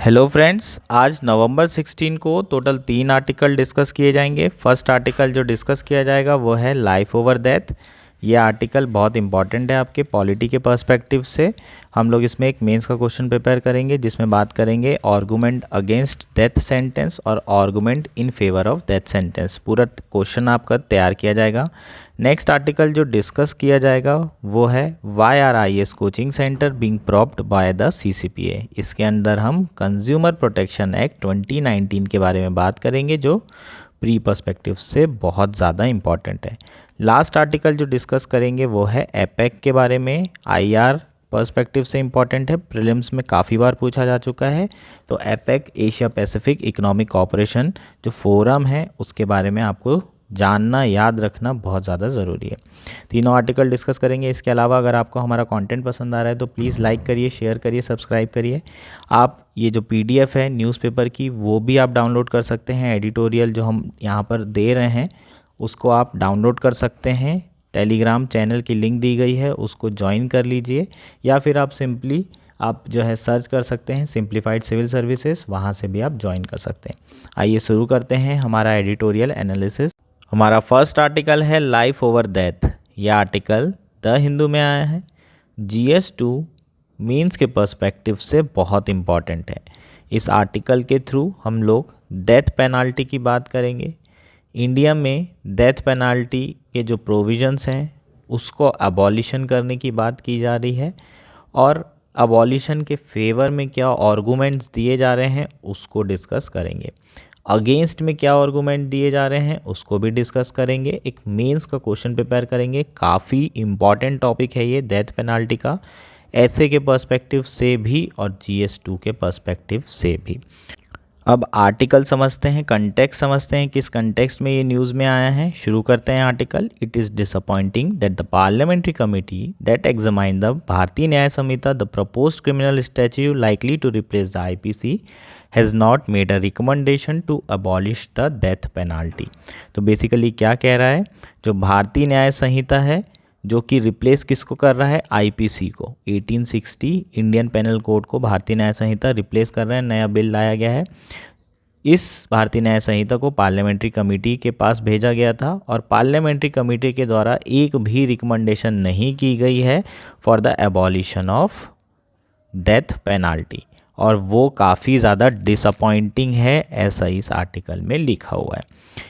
Hello friends, आज नवंबर 16 को total 3 article discuss किए जाएंगे। फर्स्ट आर्टिकल जो डिस्कस किया जाएगा वो है लाइफ ओवर डेथ। ये आर्टिकल बहुत इंपॉर्टेंट है आपके पॉलिटी के पर्सपेक्टिव से। हम लोग इसमें एक मेंस का क्वेश्चन प्रिपेयर करेंगे जिसमें बात करेंगे आर्गूमेंट अगेंस्ट डेथ सेंटेंस और argument in favour of death sentence. पूरा क्वेश्चन आपका तैयार किया जाएगा। नेक्स्ट आर्टिकल जो डिस्कस किया जाएगा वो है YRIS coaching centre being propped by the CCPA। इसके अंदर हम कंज्यूमर प्रोटेक्शन एक्ट 2019 के बारे में बात करेंगे जो प्री पर्सपेक्टिव से बहुत ज़्यादा इम्पॉर्टेंट है। लास्ट आर्टिकल जो डिस्कस करेंगे वो है एपेक के बारे में। IR पर्सपेक्टिव से इम्पॉर्टेंट है, प्रीलिम्स में काफ़ी बार पूछा जा चुका है। तो APEC Asia Pacific economic cooperation जो फोरम है उसके बारे में आपको जानना याद रखना बहुत ज़्यादा ज़रूरी है। तीनों आर्टिकल डिस्कस करेंगे। इसके अलावा अगर आपको हमारा कंटेंट पसंद आ रहा है तो प्लीज़ लाइक करिए, शेयर करिए, सब्सक्राइब करिए। आप ये जो PDF है न्यूज़पेपर की वो भी आप डाउनलोड कर सकते हैं। एडिटोरियल जो हम यहाँ पर दे रहे हैं उसको आप डाउनलोड कर सकते हैं। टेलीग्राम चैनल की लिंक दी गई है, उसको ज्वाइन कर लीजिए, या फिर आप सिंपली आप जो है सर्च कर सकते हैं सिंप्लीफाइड सिविल सर्विसेज, वहाँ से भी आप ज्वाइन कर सकते हैं। आइए शुरू करते हैं हमारा एडिटोरियल एनालिसिस। हमारा फर्स्ट आर्टिकल है लाइफ ओवर डेथ। यह आर्टिकल द हिंदू में आया है। GS2 मीन्स के पर्सपेक्टिव से बहुत इम्पॉर्टेंट है। इस आर्टिकल के थ्रू हम लोग डेथ पेनाल्टी की बात करेंगे। इंडिया में डेथ पेनाल्टी के जो प्रोविजंस हैं उसको अबॉलिशन करने की बात की जा रही है, और अबॉलिशन के फेवर में क्या आर्गूमेंट्स दिए जा रहे हैं उसको डिस्कस करेंगे। अगेंस्ट में क्या आर्गूमेंट दिए जा रहे हैं उसको भी डिस्कस करेंगे। एक मेंस का क्वेश्चन प्रिपेयर करेंगे। काफ़ी इम्पॉर्टेंट टॉपिक है ये डेथ पेनाल्टी का, ऐसे के पर्सपेक्टिव से भी और GS2 के पर्सपेक्टिव से भी। अब आर्टिकल समझते हैं, कंटेक्स्ट समझते हैं, किस कंटेक्स्ट में ये न्यूज़ में आया है। शुरू करते हैं article. It is disappointing that the parliamentary committee that examine the Bharatiya Nyaya Sanhita the proposed criminal statute likely to replace the IPC has not made a recommendation to abolish the death penalty. तो basically क्या कह रहा है, जो भारतीय न्याय संहिता है जो कि रिप्लेस किसको कर रहा है, IPC को। 1860 इंडियन पेनल कोड को भारतीय न्याय संहिता रिप्लेस कर रहे हैं। नया बिल लाया गया है। इस भारतीय न्याय संहिता को पार्लियामेंट्री कमेटी के पास भेजा गया था और पार्लियामेंट्री कमेटी के द्वारा एक भी रिकमेंडेशन नहीं की गई है for the abolition of death penalty, और वो काफ़ी ज़्यादा डिसअपॉइंटिंग है, ऐसा इस आर्टिकल में लिखा हुआ है।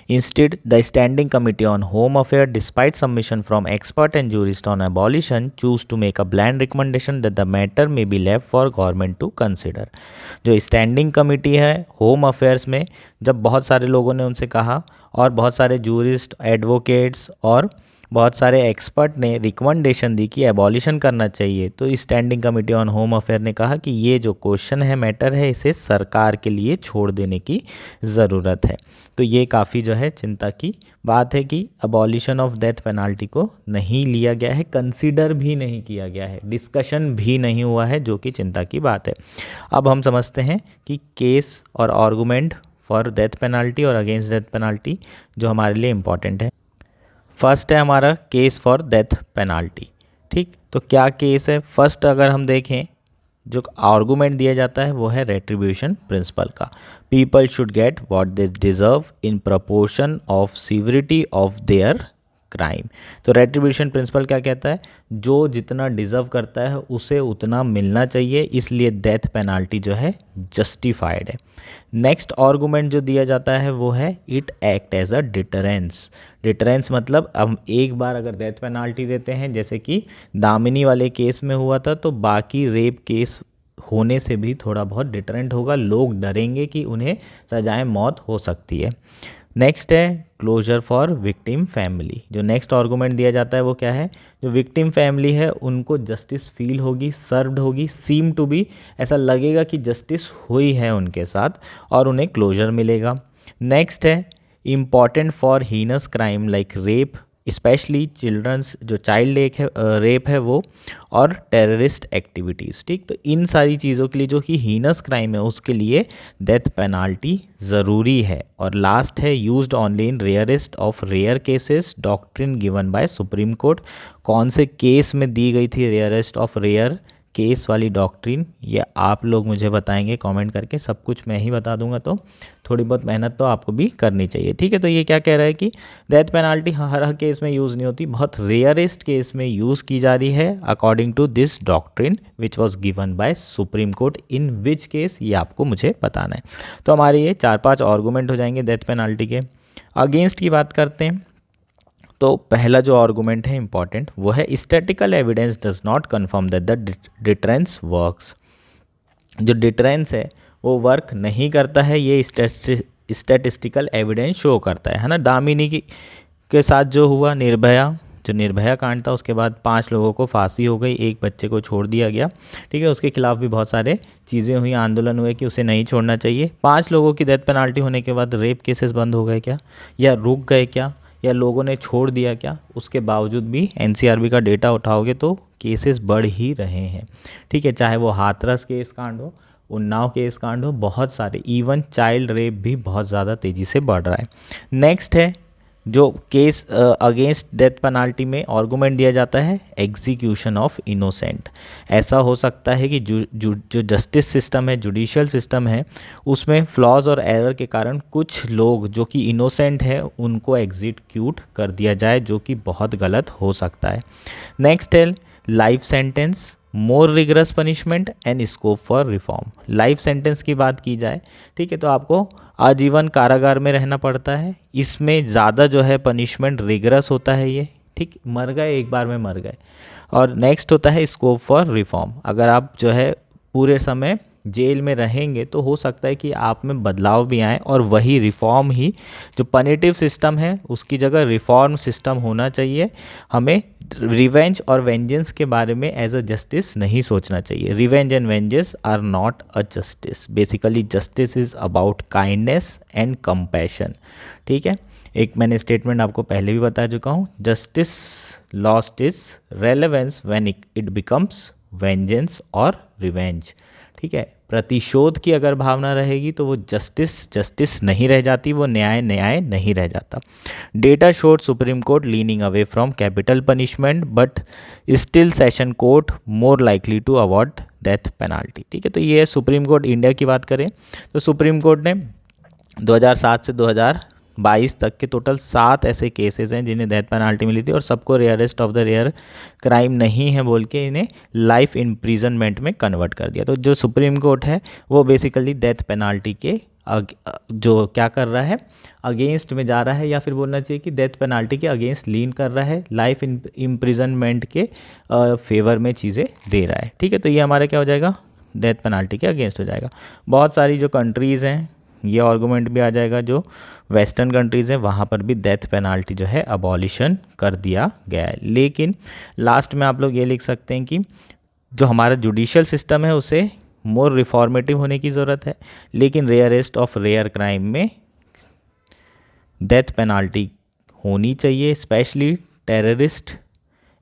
Instead, the Standing Committee on Home Affairs, despite submission from expert and jurists on abolition, choose to make a bland recommendation that the matter may be left for government to consider। जो standing committee है home affairs में, जब बहुत सारे लोगों ने उनसे कहा और बहुत सारे जूरिस्ट, एडवोकेट्स और बहुत सारे एक्सपर्ट ने रिकमेंडेशन दी कि एबॉलिशन करना चाहिए, तो standing committee on home affair ने कहा कि ये जो क्वेश्चन है, मैटर है, इसे सरकार के लिए छोड़ देने की ज़रूरत है। तो ये काफ़ी जो है चिंता की बात है कि अबॉलिशन ऑफ डेथ पेनाल्टी को नहीं लिया गया है, कंसीडर भी नहीं किया गया है, डिस्कशन भी नहीं हुआ है, जो कि चिंता की बात है। अब हम समझते हैं कि केस और आर्गूमेंट फॉर डेथ पेनाल्टी और अगेंस्ट डेथ पेनाल्टी जो हमारे लिए इम्पॉर्टेंट है। फर्स्ट है हमारा केस फॉर डेथ पेनाल्टी। ठीक, तो क्या केस है। फर्स्ट अगर हम देखें, जो आर्गूमेंट दिया जाता है वो है रेट्रीब्यूशन प्रिंसिपल का। People should get what they deserve in proportion of severity of their crime. तो रेट्रीब्यूशन प्रिंसिपल क्या कहता है, जो जितना डिज़र्व करता है उसे उतना मिलना चाहिए, इसलिए डेथ पेनाल्टी जो है जस्टिफाइड है। नेक्स्ट आर्गूमेंट जो दिया जाता है वो है it act as a deterrence. Deterrence मतलब हम एक बार अगर डेथ पेनाल्टी देते हैं, जैसे कि दामिनी वाले केस में हुआ था, तो बाकी रेप केस होने से भी थोड़ा बहुत डिटरेंट होगा, लोग डरेंगे कि उन्हें सजाए मौत हो सकती है। नेक्स्ट है क्लोजर फॉर विक्टिम फैमिली। जो नेक्स्ट आर्गूमेंट दिया जाता है वो क्या है, जो विक्टिम फैमिली है उनको जस्टिस फील होगी, सर्व्ड होगी, सीम टू बी, ऐसा लगेगा कि जस्टिस हुई है उनके साथ और उन्हें क्लोजर मिलेगा। नेक्स्ट है important for heinous crime like rape, specially children's जो चाइल्ड रेप है वो, और टेररिस्ट एक्टिविटीज़। ठीक, तो इन सारी चीज़ों के लिए जो कि हीनस क्राइम है उसके लिए डेथ पेनाल्टी ज़रूरी है। और लास्ट है used only in rarest of rare cases, doctrine given by supreme court. कौन से केस में दी गई थी रेयरेस्ट ऑफ रेयर केस वाली डॉक्ट्रिन ये आप लोग मुझे बताएंगे कमेंट करके, सब कुछ मैं ही बता दूंगा, तो थोड़ी बहुत मेहनत तो आपको भी करनी चाहिए, ठीक है। तो ये क्या कह रहा है कि डेथ पेनाल्टी हर केस में यूज़ नहीं होती, बहुत रेयरेस्ट केस में यूज़ की जा रही है according to this doctrine which was given by supreme court in which case, ये आपको मुझे बताना है। तो हमारे ये 4-5 आर्गूमेंट हो जाएंगे डेथ पेनाल्टी के। अगेंस्ट की बात करते हैं, तो पहला जो आर्गूमेंट है इंपॉर्टेंट वो है statistical evidence does not confirm that the deterrence works. जो डिटरेंस है वो वर्क नहीं करता है, ये स्टैटिस्टिकल एविडेंस शो करता है ना। दामिनी के साथ जो हुआ, जो निर्भया कांड था, उसके बाद 5 लोगों को फांसी हो गई, एक बच्चे को छोड़ दिया गया, ठीक है। उसके खिलाफ भी बहुत सारे चीज़ें हुई, आंदोलन हुए कि उसे नहीं छोड़ना चाहिए। 5 लोगों की डेथ पेनाल्टी होने के बाद रेप केसेस बंद हो गए क्या, या रुक गए क्या, या लोगों ने छोड़ दिया क्या? उसके बावजूद भी एनसीआरबी का डेटा उठाओगे तो केसेस बढ़ ही रहे हैं, ठीक है। चाहे वो हाथरस केस कांड हो, उन्नाव केस कांड हो, बहुत सारे, इवन चाइल्ड रेप भी बहुत ज़्यादा तेज़ी से बढ़ रहा है। नेक्स्ट है जो केस अगेंस्ट डेथ पेनाल्टी में आर्गूमेंट दिया जाता है, एग्जीक्यूशन ऑफ इनोसेंट। ऐसा हो सकता है कि जो जस्टिस सिस्टम है, जुडिशियल सिस्टम है, उसमें फ्लॉज और एरर के कारण कुछ लोग जो कि इनोसेंट है उनको एग्जीक्यूट कर दिया जाए, जो कि बहुत गलत हो सकता है। नेक्स्ट है life sentence, more rigorous punishment and scope for reform. Life sentence की बात की जाए, ठीक है, तो आपको आजीवन कारागार में रहना पड़ता है, इसमें ज़्यादा जो है पनिशमेंट रिगरस होता है ये, ठीक, मर गए एक बार में मर गए। और नेक्स्ट होता है स्कोप फॉर रिफॉर्म, अगर आप जो है पूरे समय जेल में रहेंगे तो हो सकता है कि आप में बदलाव भी आए, और वही रिफॉर्म ही, जो पनिटिव सिस्टम है उसकी जगह रिफॉर्म सिस्टम होना चाहिए। हमें रिवेंज और वेंजेंस के बारे में एज अ जस्टिस नहीं सोचना चाहिए। Revenge and vengeance are not a justice, basically justice is about kindness and compassion, ठीक है। एक मैंने स्टेटमेंट आपको पहले भी बता चुका हूँ, justice lost is relevance when it becomes vengeance और रिवेंज, ठीक है। प्रतिशोध की अगर भावना रहेगी तो वो जस्टिस नहीं रह जाती, वो न्याय नहीं रह जाता। Data showed supreme court leaning away from capital punishment but still session court more likely to award death penalty, ठीक है। तो ये सुप्रीम कोर्ट इंडिया की बात करें तो सुप्रीम कोर्ट ने 2007 से 2022 तक के टोटल 7 ऐसे केसेस हैं जिन्हें डेथ पेनाल्टी मिली थी, और सबको rarest of the rare crime नहीं है बोल के इन्हें लाइफ इम्प्रिजनमेंट में कन्वर्ट कर दिया। तो जो सुप्रीम कोर्ट है वो बेसिकली डेथ पेनाल्टी के जो क्या कर रहा है, अगेंस्ट में जा रहा है, या फिर बोलना चाहिए कि डेथ पेनाल्टी के अगेंस्ट लीन कर रहा है, लाइफ इम्प्रिजनमेंट के फेवर में चीज़ें दे रहा है, ठीक है। तो ये हमारा क्या हो जाएगा, डेथ पेनाल्टी के अगेंस्ट हो जाएगा। बहुत सारी जो कंट्रीज़ हैं, ये आर्गूमेंट भी आ जाएगा, जो वेस्टर्न कंट्रीज़ हैं वहाँ पर भी डेथ पेनाल्टी जो है अबॉलिशन कर दिया गया है। लेकिन लास्ट में आप लोग ये लिख सकते हैं कि जो हमारा जुडिशियल सिस्टम है उसे मोर रिफॉर्मेटिव होने की ज़रूरत है, लेकिन रेयरेस्ट ऑफ रेयर क्राइम में डेथ पेनाल्टी होनी चाहिए, स्पेशली टेररिस्ट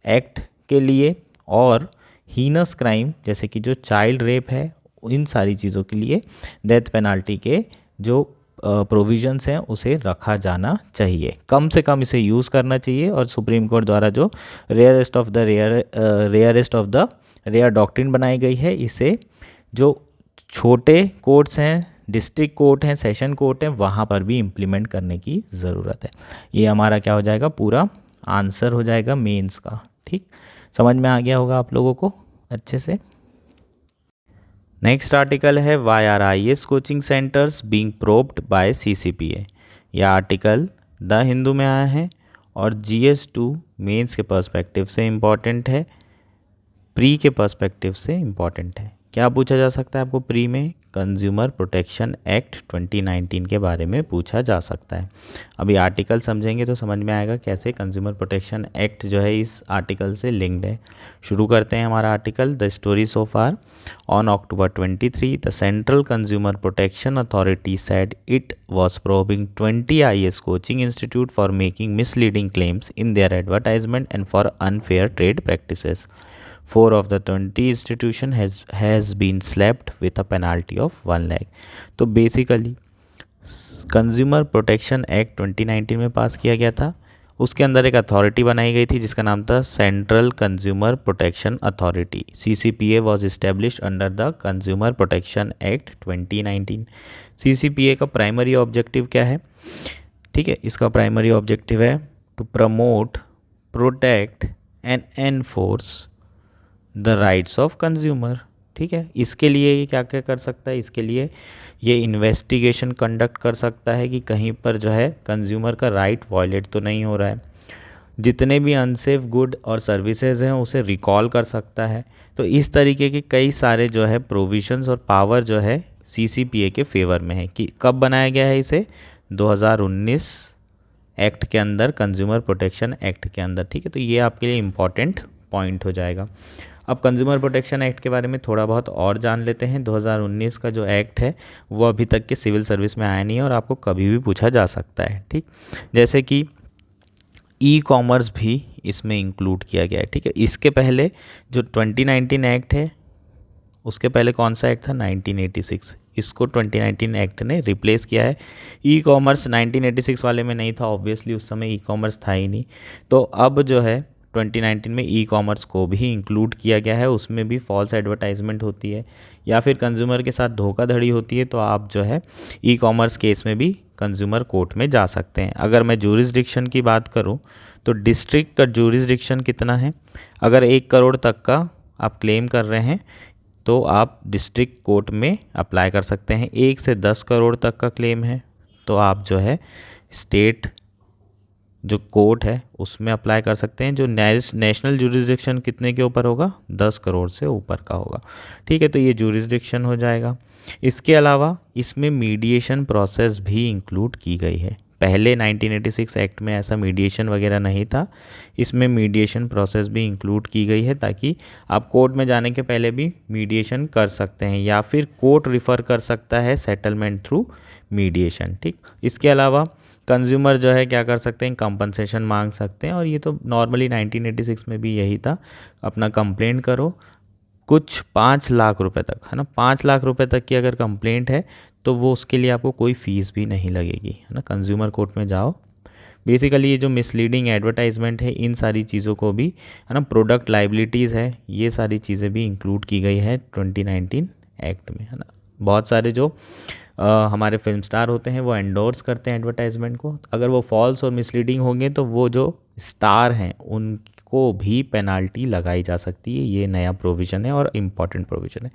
एक्ट के लिए, और हीनस क्राइम जैसे कि जो चाइल्ड रेप है, इन सारी चीज़ों के लिए डेथ पेनाल्टी के जो प्रोविजंस हैं उसे रखा जाना चाहिए, कम से कम इसे यूज़ करना चाहिए। और सुप्रीम कोर्ट द्वारा जो rarest of the rare doctrine बनाई गई है, इसे जो छोटे कोर्ट्स हैं, डिस्ट्रिक्ट कोर्ट हैं, सेशन कोर्ट हैं, वहाँ पर भी इम्प्लीमेंट करने की ज़रूरत है। ये हमारा क्या हो जाएगा, पूरा आंसर हो जाएगा मेंस का, ठीक। समझ में आ गया होगा आप लोगों को अच्छे से। नेक्स्ट आर्टिकल है why are IAS coaching centres being probed by CCPA। यह आर्टिकल द हिंदू में आया है और GS2 मेंस के पर्सपेक्टिव से इम्पॉर्टेंट है, प्री के पर्सपेक्टिव से इम्पॉर्टेंट है। क्या पूछा जा सकता है आपको प्री में, कंज्यूमर प्रोटेक्शन एक्ट 2019 के बारे में पूछा जा सकता है। अभी आर्टिकल समझेंगे तो समझ में आएगा कैसे कंज्यूमर प्रोटेक्शन एक्ट जो है इस आर्टिकल से लिंक्ड है। शुरू करते हैं हमारा article. The story so far. On October 23 the central consumer protection authority said it was probing 20 IAS coaching institute for making misleading claims in their advertisement and for unfair trade practices. 4 of the 20 institution has been slapped with a penalty of 1 lakh। तो basically consumer protection act 2019 में पास किया गया था, उसके अंदर एक authority बनाई गई थी जिसका नाम था central consumer protection authority. CCPA was established under the consumer protection act 2019। CCPA का प्राइमरी ऑब्जेक्टिव क्या है? ठीक है, इसका प्राइमरी ऑब्जेक्टिव है to promote, protect and enforce the rights of consumer. ठीक है, इसके लिए ये क्या क्या कर सकता है? इसके लिए ये इन्वेस्टिगेशन कंडक्ट कर सकता है कि कहीं पर जो है कंज्यूमर का राइट वायलेट तो नहीं हो रहा है। जितने भी अनसेफ गुड और सर्विसेज हैं उसे रिकॉल कर सकता है। तो इस तरीके के कई सारे जो है प्रोविजंस और पावर जो है CCPA के फेवर में है। कि कब बनाया गया है इसे? 2019 एक्ट के अंदर, कंज्यूमर प्रोटेक्शन एक्ट के अंदर। ठीक है, तो ये आपके लिए इम्पॉर्टेंट पॉइंट हो जाएगा। अब कंज्यूमर प्रोटेक्शन एक्ट के बारे में थोड़ा बहुत और जान लेते हैं। 2019 का जो एक्ट है वो अभी तक के सिविल सर्विस में आया नहीं है और आपको कभी भी पूछा जा सकता है। ठीक, जैसे कि ई-कॉमर्स भी इसमें इंक्लूड किया गया है। ठीक है, इसके पहले जो 2019 एक्ट है उसके पहले कौन सा एक्ट था? 1986। इसको 2019 एक्ट ने रिप्लेस किया है। ई-कॉमर्स 1986 वाले में नहीं था, ऑब्वियसली उस समय ई-कॉमर्स था ही नहीं। तो अब जो है 2019 में ई-कॉमर्स को भी इंक्लूड किया गया है। उसमें भी फॉल्स एडवर्टाइजमेंट होती है या फिर कंज्यूमर के साथ धोखाधड़ी होती है तो आप जो है ई-कॉमर्स केस में भी कंज्यूमर कोर्ट में जा सकते हैं। अगर मैं जूरिसडिक्शन की बात करूं तो डिस्ट्रिक्ट का जूरिसडिक्शन कितना है? अगर 1 करोड़ तक का आप क्लेम कर रहे हैं तो आप डिस्ट्रिक्ट कोर्ट में अप्लाई कर सकते हैं। 1 से 10 करोड़ तक का क्लेम है तो आप जो है स्टेट जो कोर्ट है उसमें अप्लाई कर सकते हैं। जो नेशनल जूरिसडिक्शन कितने के ऊपर होगा? 10 करोड़ से ऊपर का होगा। ठीक है, तो ये जूरिसडिक्शन हो जाएगा। इसके अलावा इसमें मीडिएशन प्रोसेस भी इंक्लूड की गई है। पहले 1986 एक्ट में ऐसा मीडिएशन वगैरह नहीं था, इसमें मीडिएशन प्रोसेस भी इंक्लूड की गई है ताकि आप कोर्ट में जाने के पहले भी मीडिएशन कर सकते हैं या फिर कोर्ट रिफ़र कर सकता है सेटलमेंट थ्रू मीडिएशन। ठीक, इसके अलावा कंज्यूमर जो है क्या कर सकते हैं? कंपनसेशन मांग सकते हैं और ये तो नॉर्मली 1986 में भी यही था। अपना कंप्लेंट करो, कुछ 5 लाख रुपए तक, है ना, 5 लाख रुपए तक की अगर कंप्लेंट है तो वो उसके लिए आपको कोई फ़ीस भी नहीं लगेगी, है ना। कंज्यूमर कोर्ट में जाओ। बेसिकली ये जो मिसलीडिंग एडवर्टाइजमेंट है इन सारी चीज़ों को भी, है ना, प्रोडक्ट लाइबिलिटीज़ है, ये सारी चीज़ें भी इंक्लूड की गई है 2019 एक्ट में, है ना। बहुत सारे जो हमारे फिल्म स्टार होते हैं वो एंडोर्स करते हैं एडवर्टाइजमेंट को। अगर वो फॉल्स और मिसलीडिंग होंगे तो वो जो स्टार हैं उनको भी पेनाल्टी लगाई जा सकती है। ये नया प्रोविज़न है और इम्पॉर्टेंट प्रोविज़न है।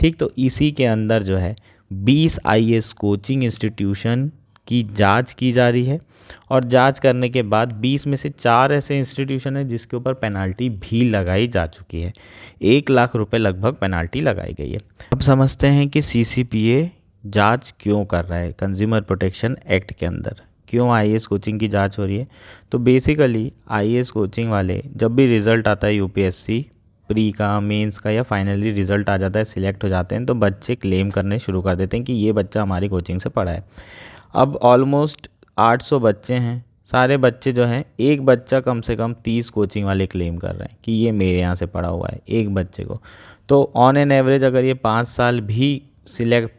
ठीक, तो इसी के अंदर जो है 20 IAS कोचिंग इंस्टीट्यूशन की जांच की जा रही है और जांच करने के बाद 20 में से 4 ऐसे इंस्टीट्यूशन हैं जिसके ऊपर पेनाल्टी भी लगाई जा चुकी है। 1 लाख रुपए लगभग पेनाल्टी लगाई गई है। अब समझते हैं कि CCPA जांच क्यों कर रहा है कंज्यूमर प्रोटेक्शन एक्ट के अंदर, क्यों IAS कोचिंग की जांच हो रही है। तो बेसिकली IAS कोचिंग वाले जब भी रिज़ल्ट आता है UPSC प्री का, मेंस का या फाइनली रिज़ल्ट आ जाता है, सिलेक्ट हो जाते हैं तो बच्चे क्लेम करने शुरू कर देते हैं कि ये बच्चा हमारी कोचिंग से पढ़ा है। अब ऑलमोस्ट 800 बच्चे हैं, सारे बच्चे जो हैं, एक बच्चा कम से कम 30 कोचिंग वाले क्लेम कर रहे हैं कि ये मेरे यहाँ से पढ़ा हुआ है, एक बच्चे को। तो ऑन एन एवरेज अगर ये 5 साल भी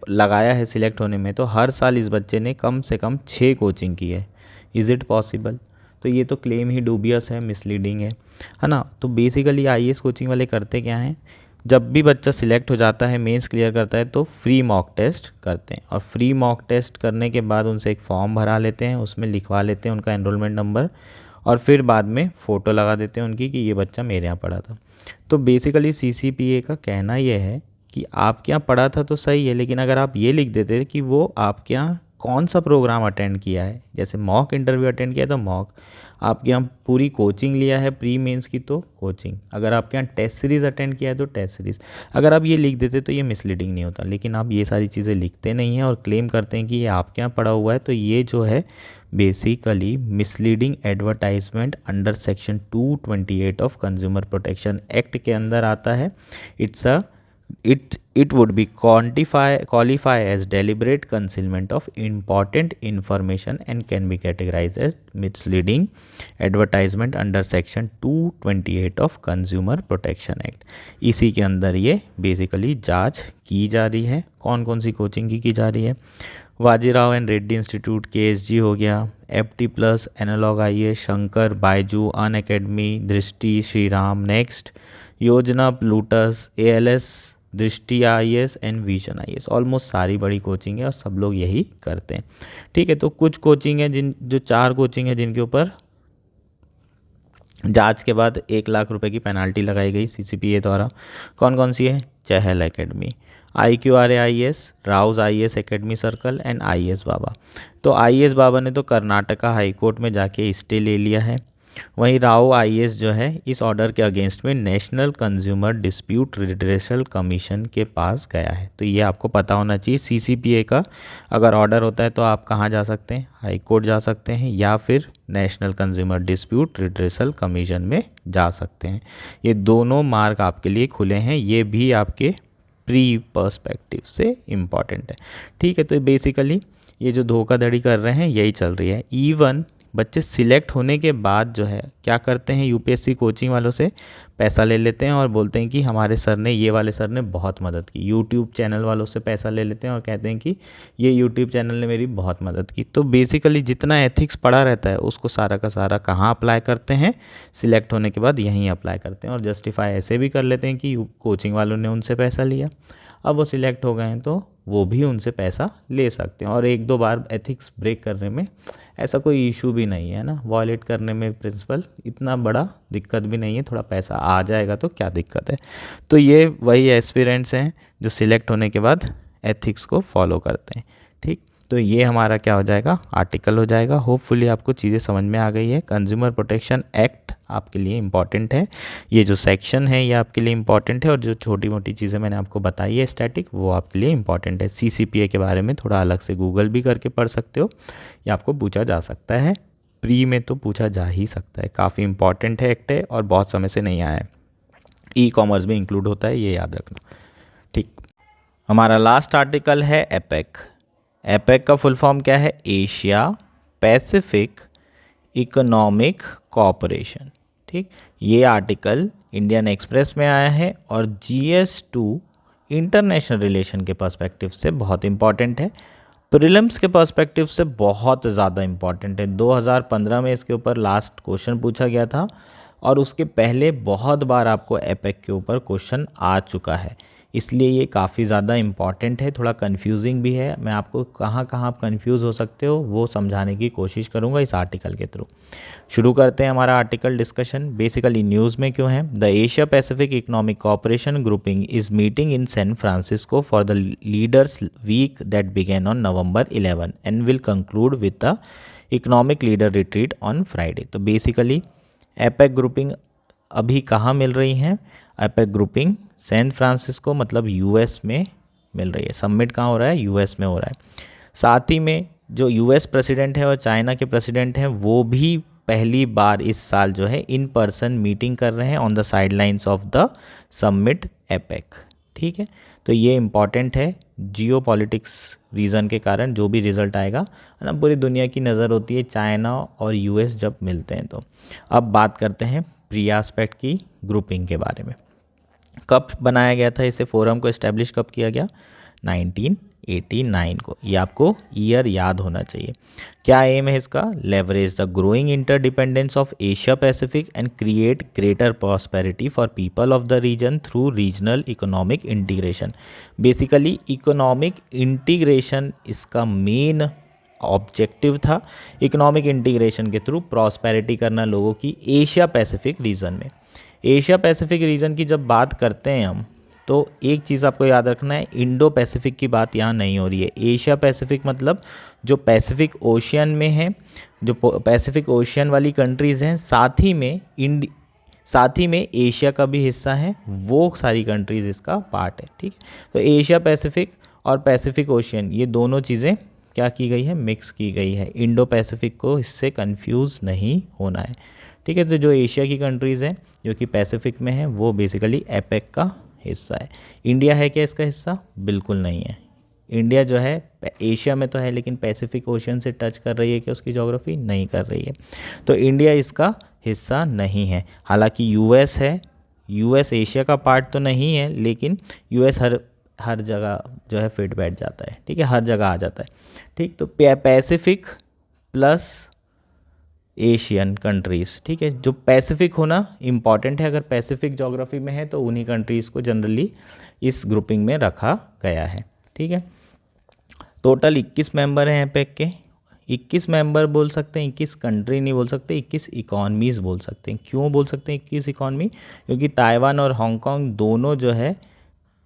लगाया है सिलेक्ट होने में तो हर साल इस बच्चे ने कम से कम 6 कोचिंग की है। Is it possible? तो ये तो क्लेम ही डूबियस है, मिसलीडिंग है ना। तो बेसिकली IAS कोचिंग वाले करते क्या हैं, जब भी बच्चा सिलेक्ट हो जाता है, मेंस क्लियर करता है तो फ्री मॉक टेस्ट करते हैं और फ्री मॉक टेस्ट करने के बाद उनसे एक फॉर्म भरा लेते हैं, उसमें लिखवा लेते हैं उनका एनरोलमेंट नंबर और फिर बाद में फ़ोटो लगा देते हैं उनकी कि ये बच्चा मेरे यहाँ पढ़ा था। तो बेसिकली CCPA का कहना ये है कि आपके यहाँ पढ़ा था तो सही है, लेकिन अगर आप ये लिख देते कि वो आपके यहाँ कौन सा प्रोग्राम अटेंड किया है, जैसे मॉक इंटरव्यू अटेंड किया तो मॉक, आपके यहाँ पूरी कोचिंग लिया है प्री मेंस की तो कोचिंग, अगर आपके यहाँ टेस्ट सीरीज़ अटेंड किया है तो टेस्ट सीरीज़, अगर आप ये लिख देते तो ये मिसलीडिंग नहीं होता। लेकिन आप ये सारी चीज़ें लिखते नहीं हैं और क्लेम करते हैं कि ये आपके यहाँ पढ़ा हुआ है, तो ये जो है basically misleading advertisement under section 228 of consumer protection act के अंदर आता है। It would be qualify as deliberate concealment of important information and can be categorized as misleading advertisement under section 228 of Consumer Protection Act। इसी के अंदर ये basically जांच की जा रही है। कौन कौन सी कोचिंग की जा रही है? Bajirao and Reddy institute KSG हो गया, FT plus, analog IAS, Shankar, Byju, Unacademy, Drishti, Shri Ram, next, Yojana, Plutus, ALS, Drishti IAS and vision IAS। Almost सारी बड़ी कोचिंग है और सब लोग यही करते हैं। ठीक है, तो कुछ कोचिंग है जो 4 कोचिंग है जिनके ऊपर जांच के बाद 1 लाख रुपए की पेनाल्टी लगाई गई CCPA द्वारा। कौन कौन सी है? Chahal academy, IQRA IAS, Rau's IAS academy circle and IAS Baba. तो IAS बाबा ने तो कर्नाटका हाई कोर्ट में जाके स्टे ले लिया है। वहीं राव IAS जो है इस ऑर्डर के अगेंस्ट में national consumer dispute redressal commission के पास गया है। तो ये आपको पता होना चाहिए, CCPA का अगर ऑर्डर होता है तो आप कहाँ जा सकते हैं? हाई कोर्ट जा सकते हैं या फिर national consumer dispute redressal commission में जा सकते हैं। ये दोनों मार्ग आपके लिए खुले हैं, ये भी आपके प्री पर्सपेक्टिव से इम्पॉर्टेंट है। ठीक है, तो बेसिकली ये जो धोखाधड़ी कर रहे हैं यही चल रही है। इवन बच्चे सिलेक्ट होने के बाद जो है क्या करते हैं, UPSC कोचिंग वालों से पैसा ले लेते हैं और बोलते हैं कि हमारे सर ने, ये वाले सर ने बहुत मदद की। यूट्यूब चैनल वालों से पैसा ले लेते हैं और कहते हैं कि ये यूट्यूब चैनल ने मेरी बहुत मदद की। तो बेसिकली जितना एथिक्स पड़ा रहता है उसको सारा का सारा कहाँ अप्लाई करते हैं? सिलेक्ट होने के बाद यहीं अप्लाई करते हैं और जस्टिफाई ऐसे भी कर लेते हैं कि कोचिंग वालों ने उनसे पैसा लिया, अब वो सिलेक्ट हो गए हैं तो वो भी उनसे पैसा ले सकते हैं। और 1-2 बार एथिक्स ब्रेक करने में ऐसा कोई इशू भी नहीं है ना, वॉयलेट करने में प्रिंसिपल इतना बड़ा दिक्कत भी नहीं है, थोड़ा पैसा आ जाएगा तो क्या दिक्कत है। तो ये वही एस्पिरेंट्स हैं जो सिलेक्ट होने के बाद एथिक्स को फॉलो करते हैं। ठीक, तो ये हमारा क्या हो जाएगा? आर्टिकल हो जाएगा। होपफुली आपको चीज़ें समझ में आ गई है। कंज्यूमर प्रोटेक्शन एक्ट आपके लिए इम्पॉर्टेंट है, ये जो सेक्शन है ये आपके लिए इम्पॉर्टेंट है, और जो छोटी मोटी चीज़ें मैंने आपको बताई है स्टैटिक, वो आपके लिए इम्पॉर्टेंट है। CCPA के बारे में थोड़ा अलग से गूगल भी करके पढ़ सकते हो, ये आपको पूछा जा सकता है, प्री में तो पूछा जा ही सकता है। काफ़ी इंपॉर्टेंट है एक्ट है और बहुत समय से नहीं आया है। ई-कॉमर्स भी इंक्लूड होता है, ये याद रखना। ठीक, हमारा लास्ट आर्टिकल है एपेक। एपेक का फुल फॉर्म क्या है? Asia Pacific economic cooperation. ठीक, ये आर्टिकल इंडियन एक्सप्रेस में आया है और GS2 इंटरनेशनल रिलेशन के पर्सपेक्टिव से बहुत इंपॉर्टेंट है। प्रीलिम्स के पर्सपेक्टिव से बहुत ज़्यादा इंपॉर्टेंट है। 2015 में इसके ऊपर लास्ट क्वेश्चन पूछा गया था और उसके पहले बहुत बार आपको एपेक के ऊपर क्वेश्चन आ चुका है, इसलिए ये काफ़ी ज़्यादा इम्पॉर्टेंट है। थोड़ा कंफ्यूजिंग भी है, मैं आपको कहाँ कहाँ आप कंफ्यूज हो सकते हो वो समझाने की कोशिश करूँगा इस आर्टिकल के थ्रू। शुरू करते हैं हमारा आर्टिकल डिस्कशन। बेसिकली न्यूज़ में क्यों है? The Asia Pacific economic cooperation grouping is meeting in San Francisco for the leaders week that began on November 11 and will conclude with the economic leader retreat on Friday. तो basically APEC grouping अभी कहाँ मिल रही हैं? APEC grouping San Francisco मतलब US में मिल रही है। सबमिट कहाँ हो रहा है? US में हो रहा है। साथ ही में जो US प्रेसिडेंट है और चाइना के प्रेसिडेंट हैं वो भी पहली बार इस साल जो है इन पर्सन मीटिंग कर रहे हैं on the sidelines of the summit APEC. ठीक है, तो ये इम्पॉर्टेंट है। जियो पॉलिटिक्स रीज़न के कारण जो भी रिजल्ट आएगा है ना, पूरी दुनिया की नज़र होती है चाइना और US जब मिलते हैं। तो अब बात करते हैं प्री एस्पेक्ट की ग्रुपिंग के बारे में। कब बनाया गया था इसे? फोरम को इस्टेब्लिश कब किया गया? 1989 को। ये आपको ईयर याद होना चाहिए। क्या एम है इसका? Leverage the growing interdependence of Asia Pacific and create greater prosperity for people of the region through regional economic integration. Basically economic integration इसका मेन ऑब्जेक्टिव था। इकोनॉमिक इंटीग्रेशन के थ्रू प्रॉस्पेरिटी करना लोगों की एशिया पैसिफिक रीजन में। Asia Pacific region की जब बात करते हैं हम, तो एक चीज़ आपको याद रखना है, इंडो पैसिफिक की बात यहाँ नहीं हो रही है। एशिया पैसिफिक मतलब जो पैसिफिक ओशियन में है, जो पैसिफिक ओशियन वाली कंट्रीज़ हैं, साथ ही में एशिया का भी हिस्सा है, वो सारी कंट्रीज़ इसका पार्ट है। ठीक है, तो एशिया पैसिफिक और पैसिफिक ओशियन ये दोनों चीज़ें क्या की गई है? मिक्स की गई है। इंडो पैसिफिक को इससे कंफ्यूज नहीं होना है। ठीक है, तो जो एशिया की कंट्रीज़ हैं जो कि पैसिफिक में है वो बेसिकली एपेक का हिस्सा है। इंडिया है क्या इसका हिस्सा? बिल्कुल नहीं है। इंडिया जो है एशिया में तो है लेकिन पैसिफिक ओशियन से टच कर रही है कि उसकी ज्योग्राफी नहीं कर रही है, तो इंडिया इसका हिस्सा नहीं है। हालांकि US है, US एशिया का पार्ट तो नहीं है लेकिन US हर जगह जो है फिट बैठ जाता है। ठीक है, हर जगह आ जाता है। ठीक, तो पैसिफिक प्लस एशियन कंट्रीज़, ठीक है। जो पैसिफिक होना इम्पॉर्टेंट है, अगर पैसिफिक जोग्राफी में है तो उन्हीं कंट्रीज़ को जनरली इस ग्रुपिंग में रखा गया है, ठीक है। टोटल 21 मेंबर हैं एपेक के। 21 मेंबर बोल सकते हैं, 21 कंट्री नहीं बोल सकते, 21 इकॉनमीज़ बोल सकते हैं। क्यों बोल सकते हैं 21 इकॉनमी? क्योंकि ताइवान और हांगकांग दोनों जो है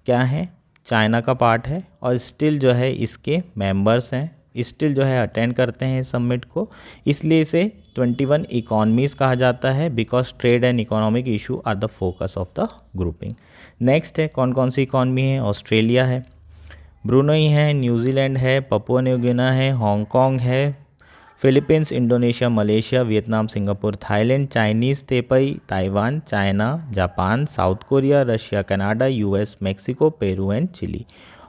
क्या है, चाइना का पार्ट है और स्टिल जो है इसके मेंबर्स हैं, स्टिल जो है अटेंड करते हैं इस समिट को, इसलिए इसे 21 इकॉनमीज़ कहा जाता है, because trade and economic issue are the focus of the grouping. Next है कौन कौन सी इकॉनमी है? ऑस्ट्रेलिया है, ब्रुनई है, न्यूजीलैंड है, पपुआ न्यू गिनी है, हांगकांग है, Philippines, Indonesia, Malaysia, Vietnam, Singapore, Thailand, Chinese Taipei, Taiwan, China, Japan, South Korea, Russia, Canada, US, Mexico, Peru and Chile,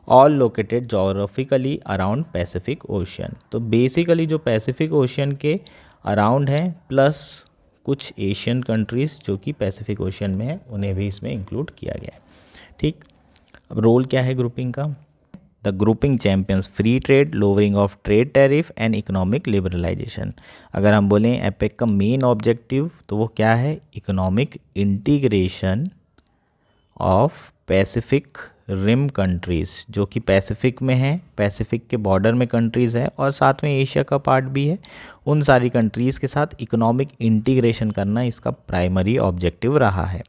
all located geographically around Pacific Ocean. तो basically जो Pacific Ocean के around हैं, plus कुछ Asian countries जो कि Pacific ocean में है, उन्हें भी इसमें इंक्लूड किया गया है, ठीक। अब रोल क्या है ग्रुपिंग का? The grouping champions free trade, lowering of trade tariff and economic liberalisation. अगर हम बोलें एपेक का मेन ऑब्जेक्टिव तो वो क्या है? Economic integration of Pacific Rim countries, जो कि पैसिफिक में है, पैसिफिक के बॉर्डर में कंट्रीज़ है और साथ में एशिया का पार्ट भी है, उन सारी कंट्रीज़ के साथ इकोनॉमिक इंटीग्रेशन करना इसका प्राइमरी ऑब्जेक्टिव रहा है।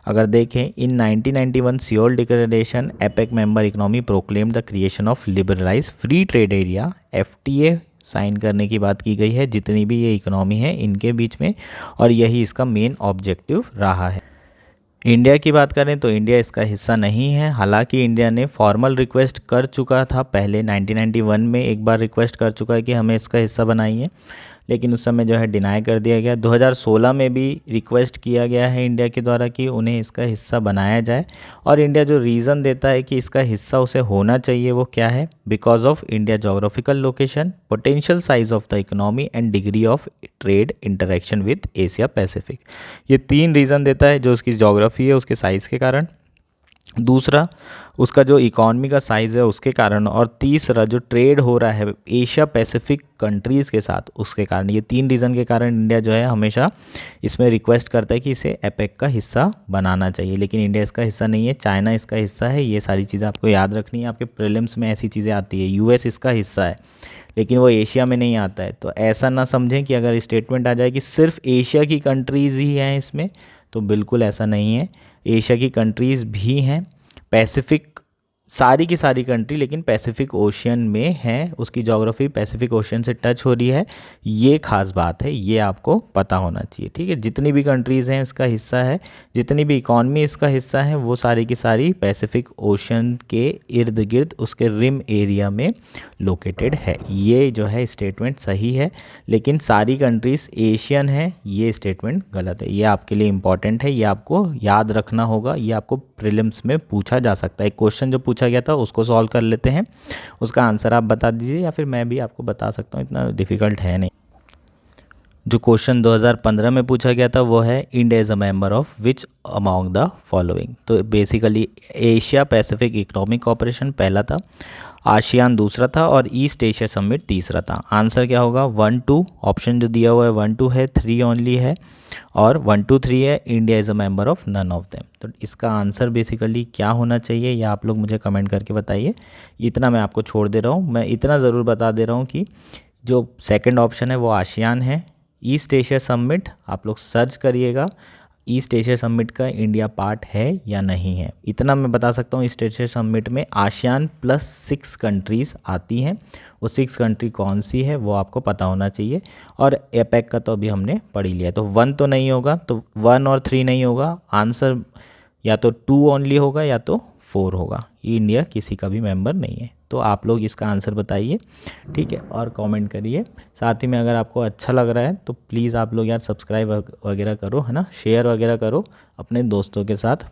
अगर देखें in 1991 Seoul declaration, APEC member economy proclaim the creation of liberalise free trade area, FTA sign करने की बात की गई है जितनी भी ये इकोनॉमी है इनके बीच में, और यही इसका मेन ऑब्जेक्टिव रहा है। इंडिया की बात करें तो इंडिया इसका हिस्सा नहीं है, हालांकि इंडिया ने फॉर्मल रिक्वेस्ट कर चुका था पहले 1991 में, एक बार रिक्वेस्ट कर चुका है कि हमें इसका हिस्सा बनाइए, लेकिन उस समय जो है डिनाई कर दिया गया। 2016 में भी रिक्वेस्ट किया गया है इंडिया के द्वारा कि उन्हें इसका हिस्सा बनाया जाए, और इंडिया जो रीज़न देता है कि इसका हिस्सा उसे होना चाहिए वो क्या है? Because of India geographical location, potential size of the economy and degree of trade interaction with Asia Pacific. ये 3 रीज़न देता है, जो उसकी जोग्राफी है उसके साइज़ के कारण, दूसरा उसका जो इकॉनमी का साइज़ है उसके कारण, और तीसरा जो ट्रेड हो रहा है एशिया पैसिफिक कंट्रीज़ के साथ उसके कारण। ये 3 रीज़न के कारण इंडिया जो है हमेशा इसमें रिक्वेस्ट करता है कि इसे एपेक का हिस्सा बनाना चाहिए, लेकिन इंडिया इसका हिस्सा नहीं है, चाइना इसका हिस्सा है। ये सारी चीज़ें आपको याद रखनी है, आपके प्रीलिम्स में ऐसी चीज़ें आती है। यूएस इसका हिस्सा है लेकिन वो एशिया में नहीं आता है, तो ऐसा ना समझें कि अगर स्टेटमेंट आ जाए कि सिर्फ एशिया की कंट्रीज़ ही हैं इसमें, तो बिल्कुल ऐसा नहीं है। एशिया की कंट्रीज़ भी हैं, पैसिफिक सारी की सारी कंट्री लेकिन पैसिफिक ओशियन में है, उसकी ज्योग्राफी पैसिफिक ओशियन से टच हो रही है, ये खास बात है, ये आपको पता होना चाहिए, ठीक है। जितनी भी कंट्रीज़ हैं इसका हिस्सा है, जितनी भी इकॉनमी इसका हिस्सा है, वो सारी की सारी पैसिफिक ओशियन के इर्द गिर्द उसके रिम एरिया में लोकेटेड है। ये जो है स्टेटमेंट सही है, लेकिन सारी कंट्रीज़ एशियन है, ये स्टेटमेंट गलत है। ये आपके लिए इंपॉर्टेंट है, ये आपको याद रखना होगा, ये आपको प्रीलिम्स में पूछा जा सकता है। एक क्वेश्चन जो पूछा गया था उसको सॉल्व कर लेते हैं, उसका आंसर आप बता दीजिए या फिर मैं भी आपको बता सकता हूँ, इतना डिफ़िकल्ट है नहीं। जो क्वेश्चन 2015 में पूछा गया था वो है India is a member of which among the following. तो basically Asia Pacific economic cooperation पहला था, आसियान दूसरा था और ईस्ट एशिया समिट तीसरा था। आंसर क्या होगा? 1 2, ऑप्शन जो दिया हुआ है 1 2 है, 3 ओनली है, और 1 2 3 है, India is a member of none of them. तो इसका आंसर बेसिकली क्या होना चाहिए या आप लोग मुझे कमेंट करके बताइए। इतना मैं आपको छोड़ दे रहा हूँ, मैं इतना ज़रूर बता दे रहा हूँ कि जो सेकंड ऑप्शन है वो आसियान है। ईस्ट एशिया समिट आप लोग सर्च करिएगा, ईस्ट एशिया समिट का इंडिया पार्ट है या नहीं है, इतना मैं बता सकता हूँ। ईस्ट एशिया समिट में आसियान प्लस 6 कंट्रीज़ आती हैं, वो 6 कंट्री कौन सी है वो आपको पता होना चाहिए। और एपेक का तो अभी हमने पढ़ ही लिया, तो 1 तो नहीं होगा, तो 1 और 3 नहीं होगा, आंसर या तो 2 ओनली होगा या तो 4 होगा। ये इंडिया किसी का भी मेंबर नहीं है। तो आप लोग इसका आंसर बताइए, ठीक है, और कमेंट करिए। साथ ही में अगर आपको अच्छा लग रहा है तो प्लीज़ आप लोग यार सब्सक्राइब वगैरह करो, है ना, शेयर वगैरह करो अपने दोस्तों के साथ।